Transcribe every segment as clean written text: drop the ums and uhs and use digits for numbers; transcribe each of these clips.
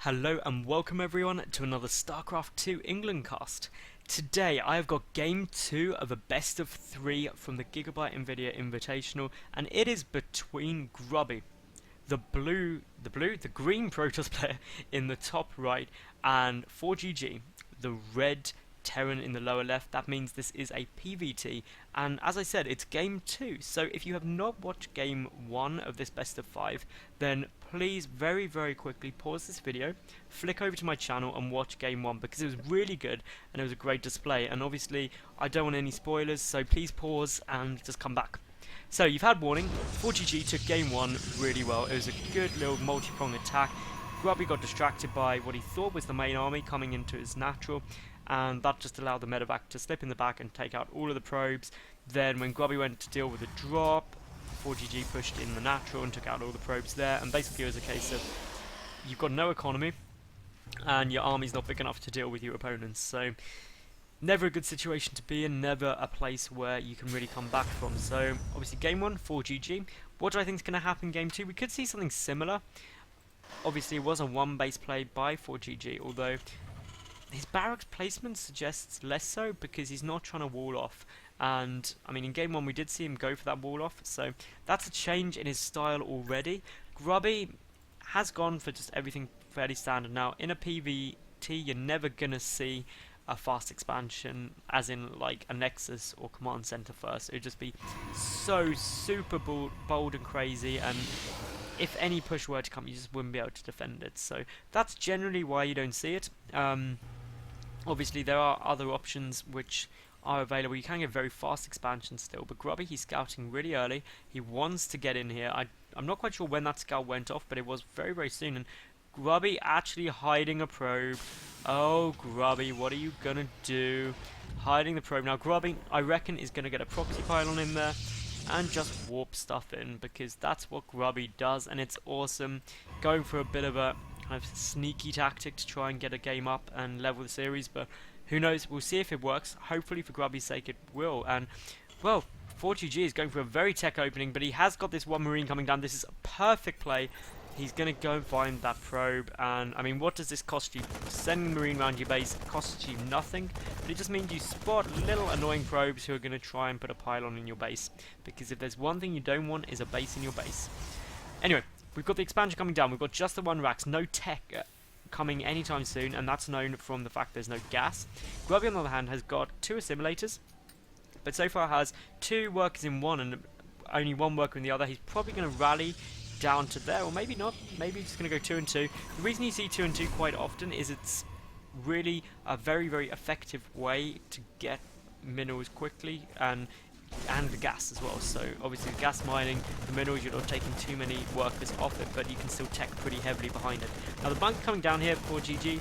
Hello and welcome everyone to another StarCraft 2 England cast. Today I have got game 2 of a best of 3 from the Gigabyte Nvidia invitational, and it is between Grubby, the green Protoss player in the top right, and ForGG, the red Terran in the lower left. That means this is a PvT, and as I said, it's game 2. So if you have not watched game 1 of this best of 5, then please very quickly pause this video, flick over to my channel and watch game 1, because it was really good and it was a great display. And obviously I don't want any spoilers, so please pause and just come back. So you've had warning. ForGG took game 1 really well. It was a good little multi-pronged attack. Grubby got distracted by what he thought was the main army coming into his natural, and that just allowed the medevac to slip in the back and take out all of the probes. Then when Grubby went to deal with the drop, ForGG pushed in the natural and took out all the probes there, and basically it was a case of you've got no economy and your army's not big enough to deal with your opponents. So never a good situation to be in, never a place where you can really come back from. So obviously game 1, ForGG. What do I think is going to happen in game 2? We could see something similar. Obviously it was a one base play by ForGG, although his barracks placement suggests less so, because he's not trying to wall off. And I mean, in game 1 we did see him go for that wall off, so that's a change in his style already. Grubby has gone for just everything fairly standard. Now in a PvT you're never gonna see a fast expansion, as in like a Nexus or command center first. It would just be so super bold and crazy, and if any push were to come, you just wouldn't be able to defend it. So that's generally why you don't see it. Obviously there are other options which are available. You can get very fast expansion still, but Grubby, he's scouting really early. He wants to get in here. I'm not quite sure when that scout went off, but it was very soon. And Grubby actually hiding a probe. Oh, Grubby, what are you gonna do? Hiding the probe. Now Grubby, I reckon, is gonna get a proxy pylon in there and just warp stuff in, because that's what Grubby does, and it's awesome. Going for a bit of a kind of sneaky tactic to try and get a game up and level the series, but who knows, we'll see if it works. Hopefully for Grubby's sake it will. And well, ForGG is going for a very tech opening, but he has got this one marine coming down. This is a perfect play. He's going to go and find that probe, and I mean, what does this cost you? Sending a marine around your base costs you nothing, but it just means you spot little annoying probes who are going to try and put a pylon in your base, because if there's one thing you don't want, is a base in your base. Anyway, we've got the expansion coming down. We've got just the one racks, no tech coming anytime soon, and that's known from the fact there's no gas. Grubby, on the other hand, has got 2 assimilators, but so far has 2 workers in one and only 1 worker in the other. He's probably going to rally down to there, or maybe not. Maybe he's just going to go 2 and 2. The reason you see 2 and 2 quite often is it's really a very effective way to get minerals quickly, and the gas as well. So obviously the gas mining, the minerals, you're not taking too many workers off it, but you can still tech pretty heavily behind it. Now the bunker coming down here for GG,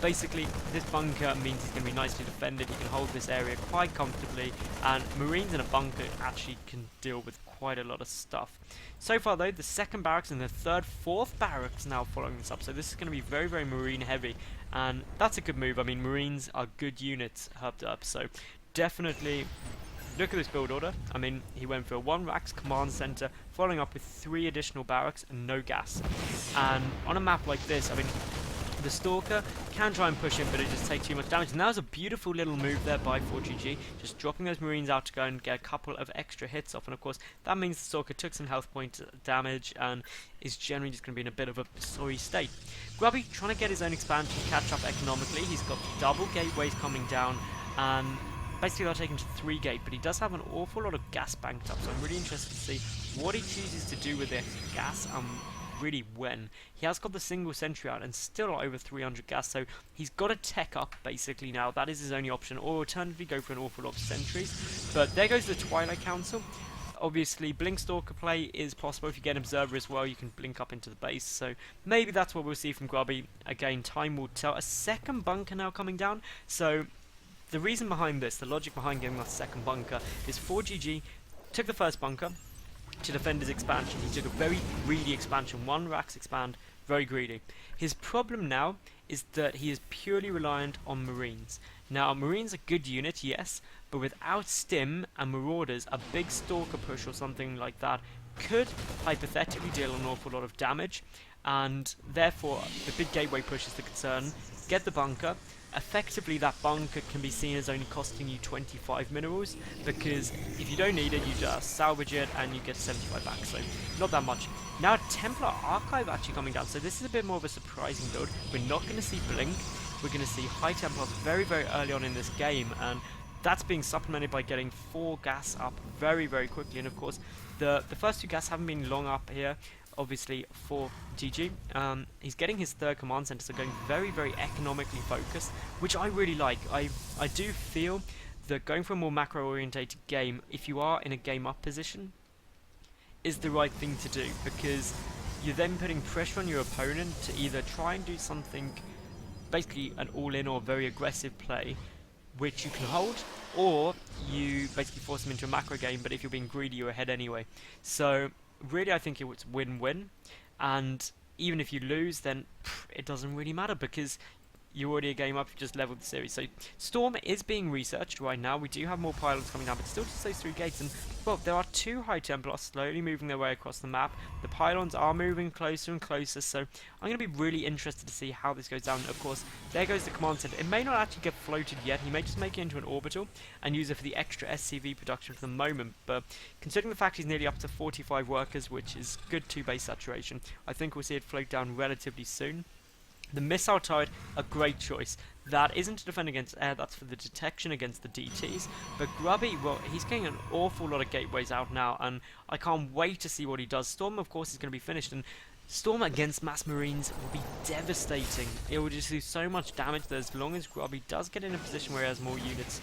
basically this bunker means he's going to be nicely defended. He can hold this area quite comfortably, and marines in a bunker actually can deal with quite a lot of stuff. So far though, the second barracks and the third, fourth barracks now following this up, so this is going to be very marine heavy, and that's a good move. I mean, marines are good units hubbed up, so definitely look at this build order. I mean, he went for a 1 racks command center, following up with 3 additional barracks and no gas. And on a map like this, I mean, the Stalker can try and push him, but it just takes too much damage. And that was a beautiful little move there by ForGG, just dropping those marines out to go and get a couple of extra hits off. And of course, that means the Stalker took some health point damage and is generally just going to be in a bit of a sorry state. Grubby trying to get his own expansion, catch up economically. He's got double gateways coming down, and basically they'll take him to 3 gate, but he does have an awful lot of gas banked up, so I'm really interested to see what he chooses to do with the gas, and really when. He has got the single sentry out and still not over 300 gas, so he's got to tech up basically now. That is his only option, or alternatively go for an awful lot of sentries. But there goes the Twilight Council. Obviously Blink Stalker play is possible. If you get an observer as well, you can blink up into the base, so maybe that's what we'll see from Grubby. Again, time will tell. A second bunker now coming down, so the reason behind this, the logic behind getting that second bunker, is ForGG took the first bunker to defend his expansion. He took a very greedy expansion, 1 racks expand, very greedy. His problem now is that he is purely reliant on marines. Now, marines are a good unit, yes, but without stim and marauders, a big stalker push or something like that could hypothetically deal an awful lot of damage, and therefore the big gateway push is the concern. Get the bunker. Effectively, that bunker can be seen as only costing you 25 minerals, because if you don't need it, you just salvage it and you get 75 back, so not that much. Now, Templar Archive actually coming down, so this is a bit more of a surprising build. We're not going to see Blink, we're going to see High Templar very, very early on in this game, and that's being supplemented by getting 4 gas up very, very quickly, and of course, the first 2 gas haven't been long up here. Obviously for GG, he's getting his 3rd command center, so going very, very economically focused, which I really like. I do feel that going for a more macro orientated game, if you are in a game up position, is the right thing to do, because you're then putting pressure on your opponent to either try and do something, basically an all-in or very aggressive play, which you can hold, or you basically force them into a macro game, but if you're being greedy, you're ahead anyway. So really, I think it was win-win, and even if you lose, then it doesn't really matter, because you're already a game up, you just leveled the series. So Storm is being researched right now. We do have more pylons coming down, but still just those 3 gates, and well, there are 2 High Templars slowly moving their way across the map. The pylons are moving closer and closer, so I'm going to be really interested to see how this goes down. Of course, there goes the command center. It may not actually get floated yet. He may just make it into an orbital and use it for the extra SCV production for the moment, but considering the fact he's nearly up to 45 workers, which is good 2 base saturation, I think we'll see it float down relatively soon. The missile turret, a great choice. That isn't to defend against air, that's for the detection against the DTs. But Grubby, well, he's getting an awful lot of gateways out now, and I can't wait to see what he does. Storm, of course, is going to be finished, and Storm against mass marines will be devastating. It will just do so much damage that as long as Grubby does get in a position where he has more units,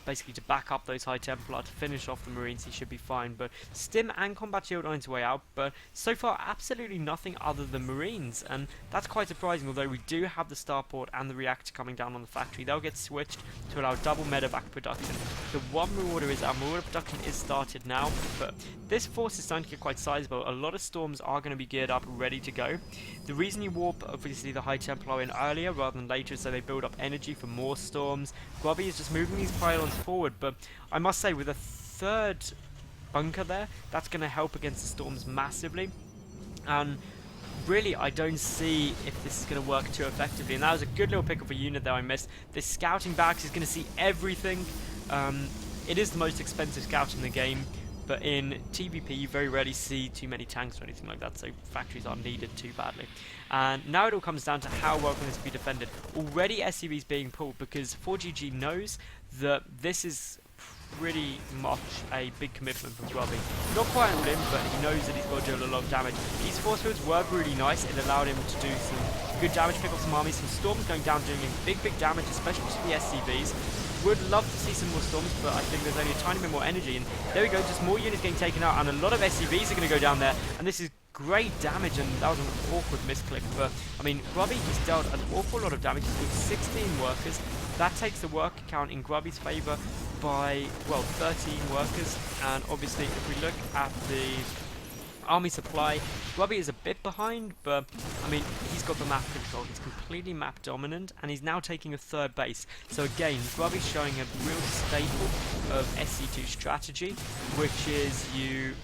basically to back up those High Templar to finish off the Marines, he should be fine. But Stim and Combat Shield on its way out, but so far absolutely nothing other than Marines, and that's quite surprising, although we do have the starport and the reactor coming down on the factory. They'll get switched to allow double medevac production. The one marauder is our marauder production is started now, but this force is starting to get quite sizable. A lot of Storms are going to be geared up, ready to go. The reason you warp, obviously, the High Templar in earlier rather than later is so they build up energy for more Storms. Grubby is just moving these pylons forward, but I must say, with a 3rd bunker there, that's going to help against the Storms massively, and really I don't see if this is going to work too effectively. And that was a good little pick of a unit there I missed. This scouting barracks is going to see everything. It is the most expensive scout in the game, but in TvP you very rarely see too many tanks or anything like that, so factories aren't needed too badly. And now it all comes down to how well can this be defended. Already SCVs being pulled, because ForGG knows that this is pretty much a big commitment from Grubby. Not quite on him, but he knows that he's got to do a lot of damage. These force fields were really nice. It allowed him to do some good damage, pick up some armies, some Storms going down doing big damage, especially to the SCVs. Would love to see some more Storms, but I think there's only a tiny bit more energy, and there we go, just more units getting taken out, and a lot of SCVs are going to go down there, and this is great damage, and that was an awkward misclick, but I mean, Grubby, he's dealt an awful lot of damage. He's got 16 workers. That takes the worker count in Grubby's favour by, well, 13 workers, and obviously if we look at the army supply, Grubby is a bit behind, but I mean, he's got the map control. He's completely map dominant, and he's now taking a 3rd base. So again, Grubby's showing a real staple of SC2 strategy, which is you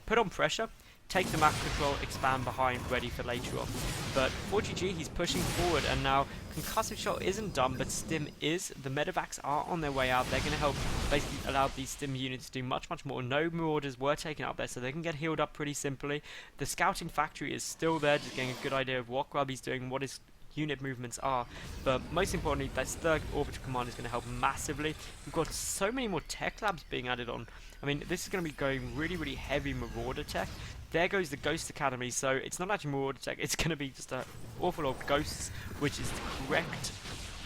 put on pressure, take the map control, expand behind, ready for later on. But ForGG, he's pushing forward, and now Concussive Shot isn't done, but Stim is. The medevacs are on their way out. They're going to help basically allow these Stim units to do much more. No marauders were taken out there, so they can get healed up pretty simply. The scouting factory is still there, just getting a good idea of what Grubby's doing, what his unit movements are, but most importantly, that 3rd orbital command is going to help massively. We've got so many more tech labs being added on. I mean, this is going to be going really heavy marauder tech. There goes the Ghost Academy, so it's not actually marauder tech, it's going to be just an awful lot of ghosts, which is the correct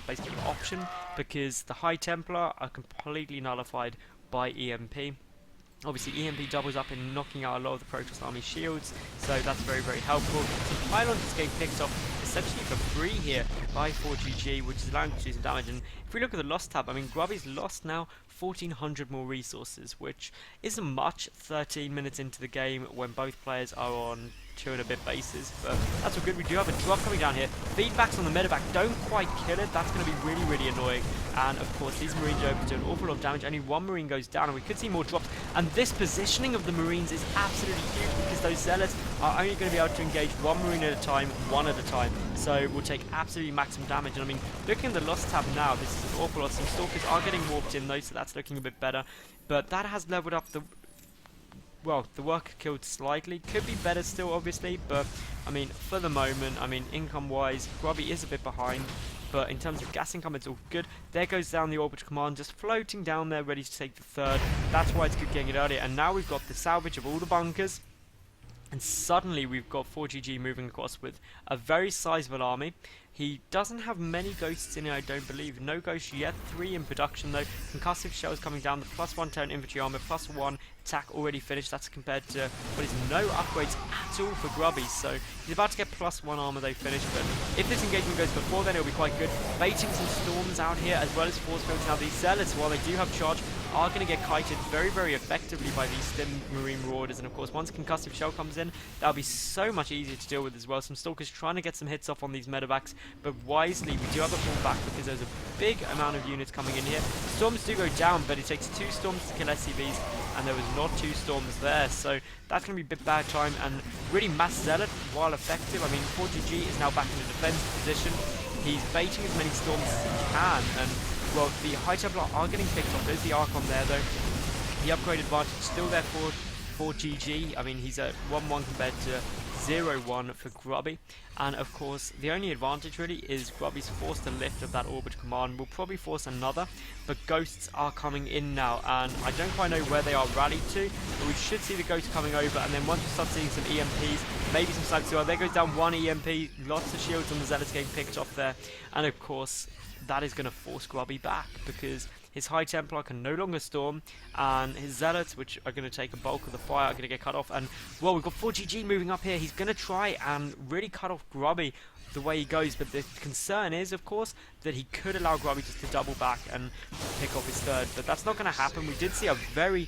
basically option, because the High Templar are completely nullified by EMP. Obviously, EMP doubles up in knocking out a lot of the Protoss army shields, so that's very helpful. Some pylons is getting picked up essentially for free here by ForGG, which is allowing to do some damage. And if we look at the loss tab, I mean, Grubby's lost now 1,400 more resources, which isn't much 13 minutes into the game when both players are on 2 and a bit bases, but that's all good. We do have a drop coming down here. Feedbacks on the medevac don't quite kill it. That's going to be really, really annoying. And of course, these Marines are able to do an awful lot of damage. Only one Marine goes down, and we could see more drops. And this positioning of the Marines is absolutely huge because those Zealots are only going to be able to engage one Marine at a time, one at a time. So we'll take absolutely maximum damage. And I mean, looking at the loss tab now, this is an awful lot. Some Stalkers are getting warped in though, so that's looking a bit better. But that has leveled up the... Well, the worker killed slightly. Could be better still, obviously, but I mean, for the moment, I mean, income-wise, Grubby is a bit behind, but in terms of gas income, it's all good. There goes down the orbital command, just floating down there, ready to take the third. That's why it's good getting it earlier. And now we've got the salvage of all the bunkers, and suddenly we've got ForGG moving across with a very sizable army. He doesn't have many ghosts in it, I don't believe. No ghosts yet. 3 in production though. Concussive shells coming down. The +1 turn infantry armor, +1 attack already finished. That's compared to what is no upgrades at all for Grubby. So he's about to get +1 armor though finished. But if this engagement goes before then, it'll be quite good. Baiting some storms out here as well as force fields. Now these Zealots, while they do have charge, are going to get kited very, very effectively by these Stim Marine Marauders. And of course, once Concussive Shell comes in, that'll be so much easier to deal with as well. Some Stalkers trying to get some hits off on these medevacs, but wisely, we do have a pull back because there's a big amount of units coming in here. Storms do go down, but it takes 2 storms to kill SCVs, and there was not 2 storms there. So that's going to be a bit bad time, and really Mass Zealot, while effective, I mean, ForGG is now back in a defensive position. He's baiting as many storms as he can, and well, the High Templar are getting picked off. There's the Archon there, though. The upgrade advantage still there for GG. I mean, he's at 1-1 compared to 0-1 for Grubby. And of course, the only advantage really is Grubby's forced a lift of that orbit command. We'll probably force another, but ghosts are coming in now, and I don't quite know where they are rallied to, but we should see the ghosts coming over, and then once we start seeing some EMPs, maybe some snipers. Well, there goes down 1 EMP, lots of shields on the Zealots getting picked off there, and of course, that is going to force Grubby back, because his High Templar can no longer storm, and his Zealots, which are going to take a bulk of the fire, are going to get cut off. And well, we've got ForGG moving up here. He's going to try and really cut off Grubby the way he goes, but the concern is, of course, that he could allow Grubby just to double back and pick off his third, but that's not going to happen. We did see a very,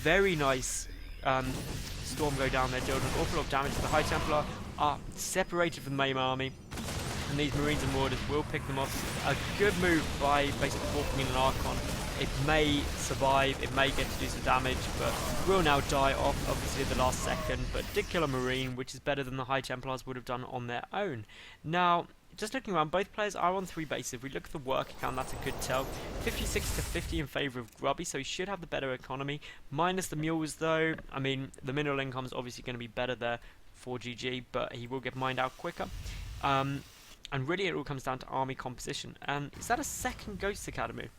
very nice storm go down there, dealing an awful lot of damage. The High Templar are separated from the main army, and these Marines and Marauders will pick them off. A good move by basically walking in an Archon. It may survive, it may get to do some damage, but will now die off, obviously at the last second, but did kill a Marine, which is better than the High Templars would have done on their own. Now, just looking around, both players are on 3 bases. If we look at the work account, that's a good tell. 56 to 50 in favour of Grubby, so he should have the better economy. Minus the mules though, I mean, the mineral income is obviously going to be better there for GG, but he will get mined out quicker. And really it all comes down to army composition. And is that a second Ghost Academy?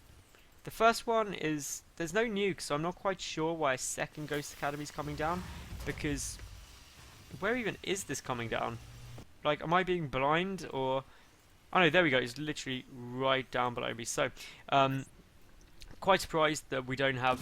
The first one is, there's no nuke, so I'm not quite sure why a second Ghost Academy is coming down, because where even is this coming down? Like, am I being blind, or... Oh no, there we go, it's literally right down below me. So, quite surprised that we don't have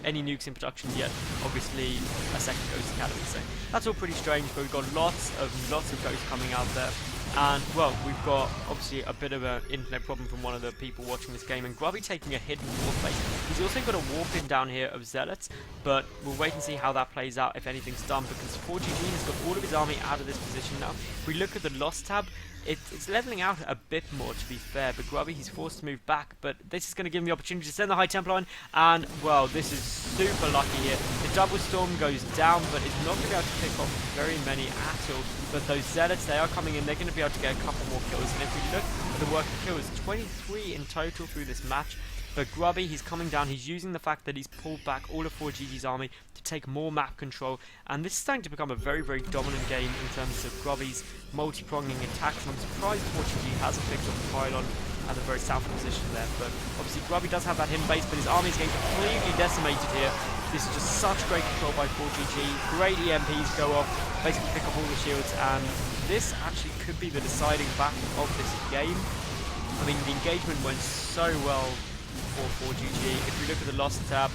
any nukes in production yet. Obviously, a second Ghost Academy, so that's all pretty strange, but we've got lots of ghosts coming out there. And, well, we've got, obviously, a bit of an internet problem from one of the people watching this game, and Grubby taking a hidden warp base. He's also got a warp in down here of Zealots, but we'll wait and see how that plays out if anything's done, because ForGG has got all of his army out of this position now. If we look at the loss tab, it's leveling out a bit more, to be fair, but Grubby, he's forced to move back, but this is going to give him the opportunity to send the High Templar in, and, well, this is super lucky here. The double storm goes down, but it's not going to be able to pick off very many at all, but those Zealots, they are coming in, they're going to be able to get a couple more kills, and if we look at the working kills, 23 in total through this match. But Grubby, he's coming down, he's using the fact that he's pulled back all of ForGG's army to take more map control, and this is starting to become a very, very dominant game in terms of Grubby's multi-pronging attacks, and I'm surprised ForGG hasn't picked up the pylon at the very south position there, but obviously Grubby does have that hidden base, but his army is getting completely decimated here. This is just such great control by ForGG, great EMPs go off, basically pick up all the shields, and this actually could be the deciding factor of this game. I mean, the engagement went so well for ForGG. If we look at the loss tab,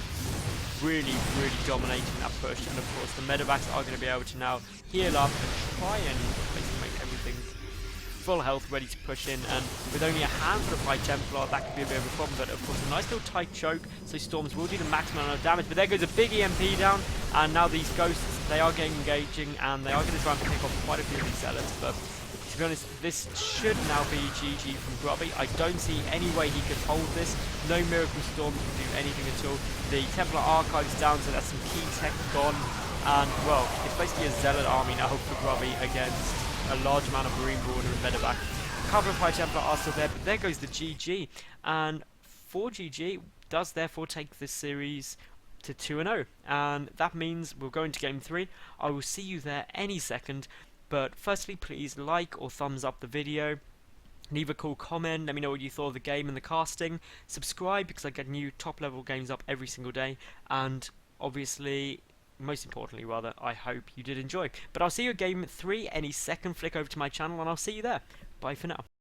really, really dominating that push, and of course the medevacs are going to be able to now heal up and try and basically make everything full health ready to push in, and with only a handful of High Templar that could be a bit of a problem, but of course a nice little tight choke, so Storms will do the maximum amount of damage, but there goes a big EMP down, and now these ghosts they are getting engaging, and they are going to try and pick off quite a few of these zealots, but to be honest, this should now be GG from Grubby. I don't see any way he could hold this. No Miracle Storm can do anything at all. The Templar Archive is down, so that's some key tech gone. And, well, it's basically a Zealot army now for Grubby against a large amount of Marine Border and Medevac. A couple of High Templar are still there, but there goes the GG. And ForGG does therefore take this series to 2-0. And that means we'll go into Game 3. I will see you there any second. But firstly, please like or thumbs up the video, leave a cool comment, let me know what you thought of the game and the casting, subscribe because I get new top level games up every single day, and obviously, most importantly rather, I hope you did enjoy. But I'll see you at Game 3 any second, flick over to my channel and I'll see you there. Bye for now.